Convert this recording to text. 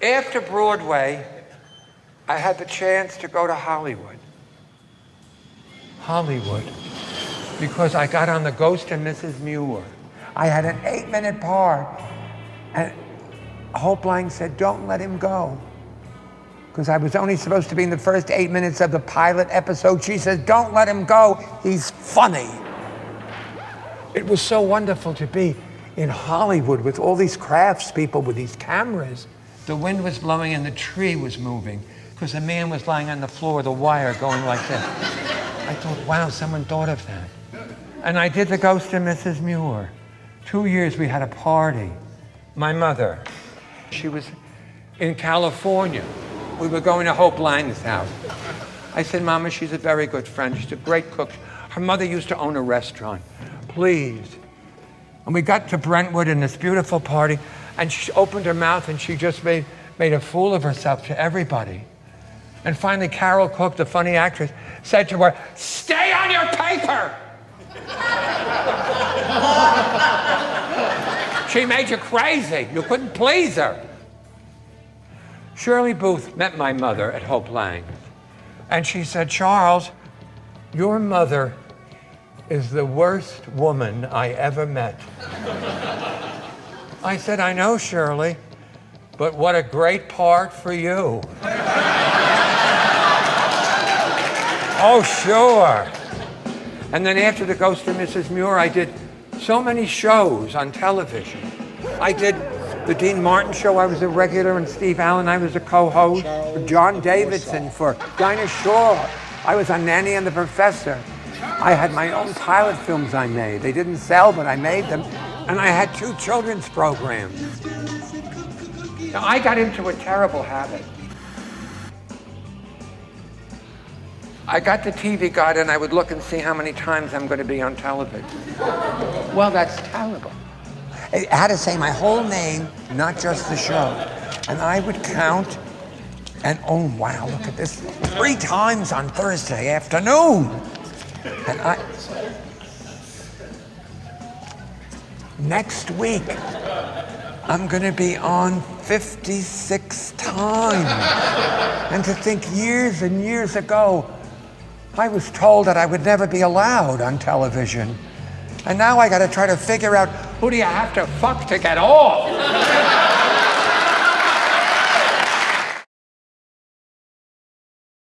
After Broadway, I had the chance to go to Hollywood. Hollywood. Because I got on the Ghost and Mrs. Muir. I had an 8-minute part. And Hope Lang said, don't let him go. Because I was only supposed to be in the first 8 minutes of the pilot episode. She says, don't let him go. He's funny. It was so wonderful to be in Hollywood with all these craftspeople with these cameras. The wind was blowing and the tree was moving because the man was lying on the floor, the wire going like this. I thought, wow, someone thought of that. And I did the Ghost and Mrs. Muir. 2 years we had a party. My mother, she was in California. We were going to Hope Lang's house. I said, Mama, she's a very good friend. She's a great cook. Her mother used to own a restaurant. Please. And we got to Brentwood in this beautiful party, and she opened her mouth and she just made a fool of herself to everybody. And finally, Carol Cook, the funny actress, said to her, stay on your paper! She made you crazy. You couldn't please her. Shirley Booth met my mother at Hope Lang, and she said, Charles, your mother is the worst woman I ever met. I said, I know, Shirley, but what a great part for you. Oh, sure. And then after the Ghost of Mrs. Muir, I did so many shows on television. I did the Dean Martin show, I was a regular, and Steve Allen, I was a co-host. For John Davidson, for Dinah Shore. I was on Nanny and the Professor. I had my own pilot films I made. They didn't sell, but I made them. And I had 2 children's programs. Now, I got into a terrible habit. I got the TV Guide and I would look and see how many times I'm going to be on television. Well, that's terrible. It had to say my whole name, not just the show. And I would count, and oh wow, look at this. 3 times on Thursday afternoon. And next week, I'm gonna be on 56 times. And to think years and years ago, I was told that I would never be allowed on television. And now I gotta try to figure out, who do you have to fuck to get off?